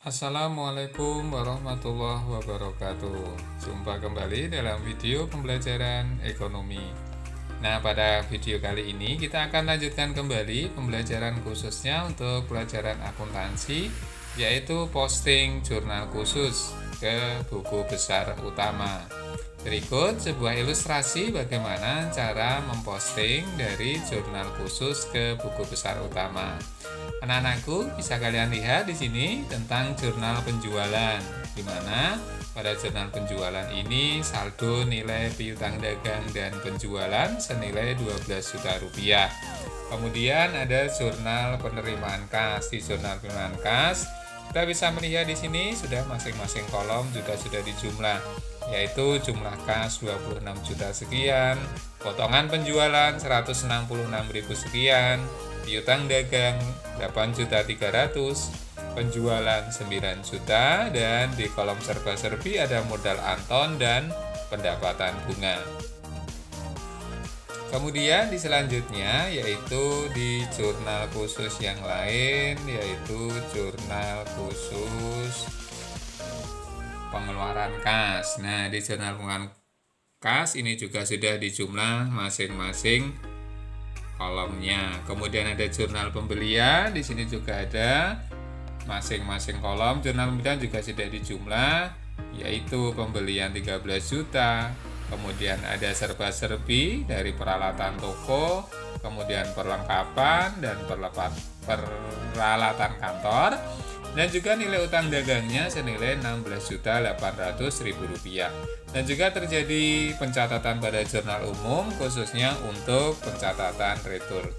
Assalamualaikum warahmatullahi wabarakatuh. Jumpa kembali dalam video pembelajaran ekonomi. Nah, pada video kali ini kita akan lanjutkan kembali pembelajaran khususnya untuk pelajaran akuntansi, yaitu posting jurnal khusus ke buku besar utama. Berikut sebuah ilustrasi bagaimana cara memposting dari jurnal khusus ke buku besar utama. Anak-anakku, bisa kalian lihat di sini tentang jurnal penjualan, di mana pada jurnal penjualan ini saldo nilai piutang dagang dan penjualan senilai 12 juta rupiah. Kemudian ada jurnal penerimaan kas. Di jurnal penerimaan kas, kita bisa melihat di sini sudah masing-masing kolom juga sudah dijumlah, yaitu jumlah kas 26 juta sekian, potongan penjualan 166.000 sekian, piutang dagang 8.300.000, penjualan 9 juta, dan di kolom serba-serbi ada modal Anton dan pendapatan bunga. Kemudian di selanjutnya yaitu di jurnal khusus yang lain, yaitu jurnal khusus pengeluaran kas. Nah, di jurnal pengeluaran kas ini juga sudah dijumlah masing-masing kolomnya. Kemudian ada jurnal pembelian, di sini juga ada masing-masing kolom. Jurnal pembelian juga sudah dijumlah, yaitu pembelian 13 juta. Kemudian ada serba-serbi dari peralatan toko, kemudian perlengkapan dan peralatan kantor, dan juga nilai utang dagangnya senilai 16.800.000 rupiah. Dan juga terjadi pencatatan pada jurnal umum khususnya untuk pencatatan retur.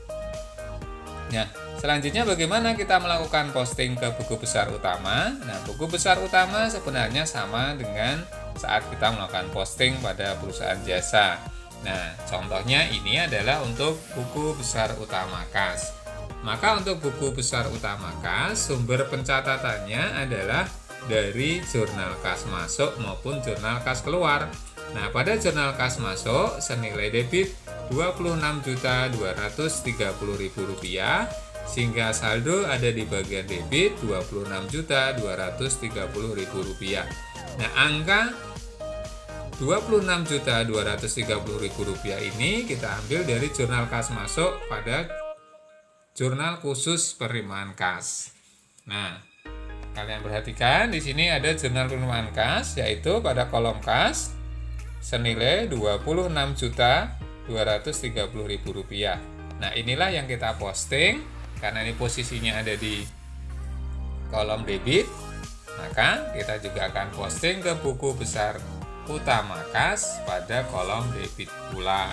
Nah, selanjutnya bagaimana kita melakukan posting ke buku besar utama? Nah, buku besar utama sebenarnya sama dengan saat kita melakukan posting pada perusahaan jasa. Nah, contohnya ini adalah untuk buku besar utama kas. Maka untuk buku besar utama kas, sumber pencatatannya adalah dari jurnal kas masuk maupun jurnal kas keluar. Nah, pada jurnal kas masuk senilai debit Rp26.230.000 sehingga saldo ada di bagian debit Rp26.230.000. Nah, angka Rp26.230.000 ini kita ambil dari jurnal kas masuk pada jurnal khusus penerimaan kas. Nah, kalian perhatikan di sini ada jurnal penerimaan kas, yaitu pada kolom kas senilai Rp26.230.000. Nah, inilah yang kita posting karena ini posisinya ada di kolom debit, maka kita juga akan posting ke buku besar utama kas pada kolom debit pula.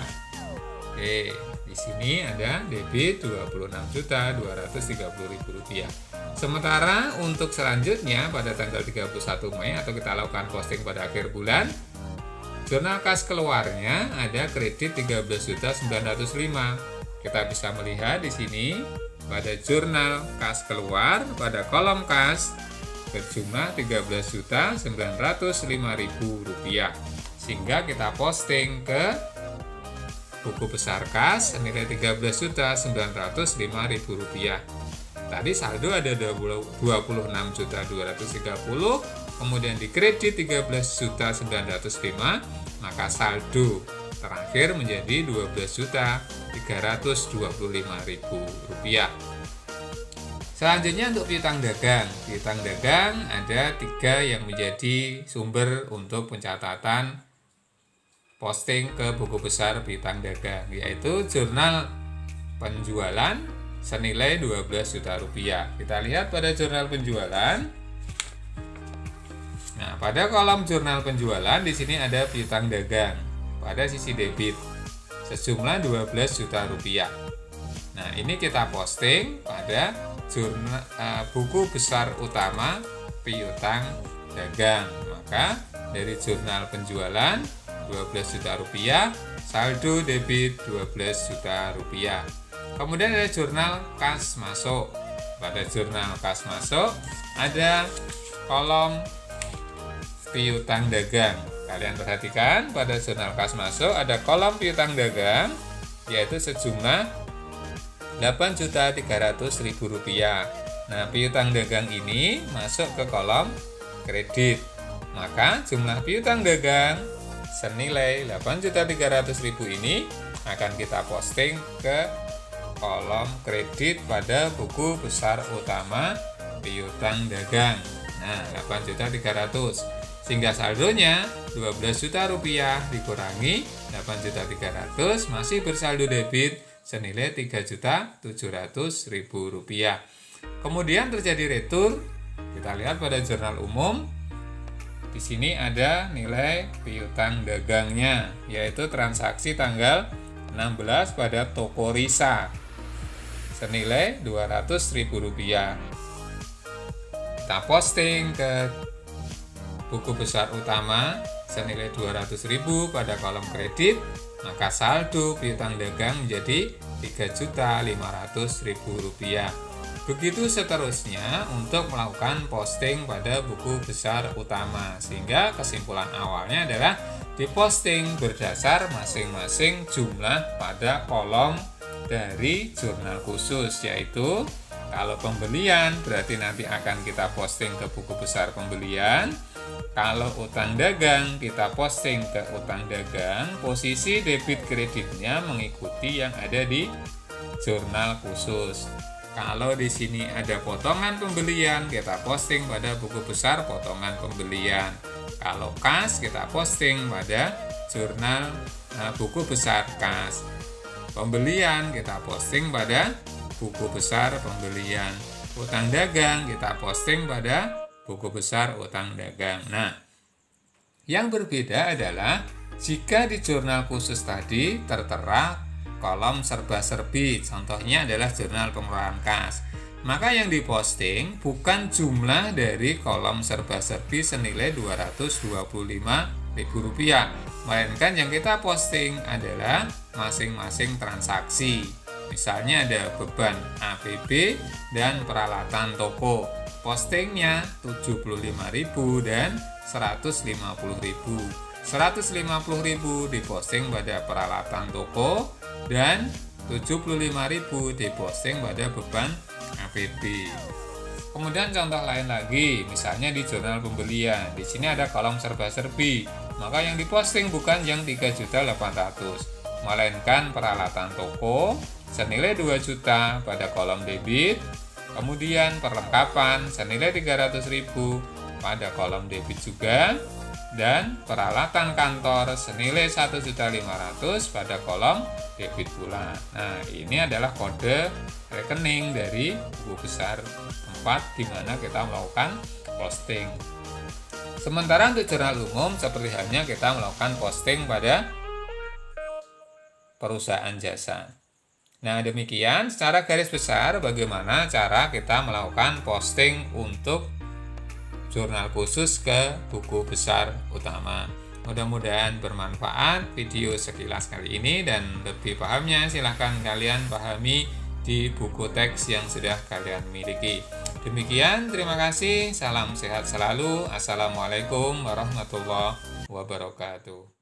Oke, di sini ada debit Rp26.230.000. Sementara untuk selanjutnya pada tanggal 31 Mei atau kita lakukan posting pada akhir bulan, jurnal kas keluarnya ada kredit Rp13.905.000. Kita bisa melihat di sini pada jurnal kas keluar pada kolom kas berjumlah Rp13.905.000, sehingga kita posting ke buku besar kas senilai Rp13.905.000. Tadi saldo ada Rp26.230.000, kemudian dikredit Rp13.905.000, maka saldo terakhir menjadi Rp12.325.000. Selanjutnya untuk piutang dagang. Piutang dagang ada 3 yang menjadi sumber untuk pencatatan posting ke buku besar piutang dagang, yaitu jurnal penjualan senilai 12 juta rupiah. Kita lihat pada jurnal penjualan. Nah, pada kolom jurnal penjualan di sini ada piutang dagang pada sisi debit sejumlah 12 juta rupiah. Nah, ini kita posting pada jurnal buku besar utama piutang dagang. Maka dari jurnal penjualan 12 juta rupiah, saldo debit 12 juta rupiah. Kemudian ada jurnal kas masuk. Pada jurnal kas masuk ada kolom piutang dagang. Kalian perhatikan pada jurnal kas masuk ada kolom piutang dagang, yaitu sejumlah Rp8.300.000. Nah, piutang dagang ini masuk ke kolom kredit. Maka jumlah piutang dagang senilai 8.300.000 ini akan kita posting ke kolom kredit pada buku besar utama piutang dagang. Nah, 8.300.000. Sehingga saldonya 12 juta rupiah dikurangi 8.300.000 masih bersaldo debit senilai 3.700.000 rupiah. Kemudian terjadi retur. Kita lihat pada jurnal umum. Di sini ada nilai piutang dagangnya, yaitu transaksi tanggal 16 pada toko Risa senilai Rp200.000. Kita posting ke buku besar utama senilai Rp200.000 pada kolom kredit, maka saldo piutang dagang menjadi Rp3.500.000. Begitu seterusnya untuk melakukan posting pada buku besar utama, sehingga kesimpulan awalnya adalah diposting berdasar masing-masing jumlah pada kolom dari jurnal khusus, yaitu kalau pembelian berarti nanti akan kita posting ke buku besar pembelian. Kalau utang dagang kita posting ke utang dagang, posisi debit kreditnya mengikuti yang ada di jurnal khusus. Kalau di sini ada potongan pembelian, kita posting pada buku besar potongan pembelian. Kalau kas, kita posting pada jurnal buku besar kas. Pembelian, kita posting pada buku besar pembelian. Utang dagang, kita posting pada buku besar utang dagang. Nah, yang berbeda adalah jika di jurnal khusus tadi tertera kolom serba-serbi, contohnya adalah jurnal pengeluaran kas, maka yang diposting bukan jumlah dari kolom serba-serbi senilai Rp225.000, melainkan yang kita posting adalah masing-masing transaksi. Misalnya ada beban APB dan peralatan toko, postingnya Rp75.000 dan Rp150.000. Rp150.000 diposting pada peralatan toko dan Rp75.000 diposting pada beban APB. Kemudian contoh lain lagi, misalnya di jurnal pembelian. Di sini ada kolom serba-serbi, maka yang diposting bukan yang 3.800.000, melainkan peralatan toko senilai 2 juta pada kolom debit. Kemudian perlengkapan senilai 300.000 pada kolom debit juga, dan peralatan kantor senilai 1.500.000 pada kolom debit pula. Nah, ini adalah kode rekening dari buku besar tempat di mana kita melakukan posting. Sementara untuk jurnal umum seperti halnya kita melakukan posting pada perusahaan jasa. Nah, demikian secara garis besar bagaimana cara kita melakukan posting untuk jurnal khusus ke buku besar utama. Mudah-mudahan bermanfaat video sekilas kali ini, dan lebih pahamnya silahkan kalian pahami di buku teks yang sudah kalian miliki. Demikian, terima kasih, salam sehat selalu, assalamualaikum warahmatullahi wabarakatuh.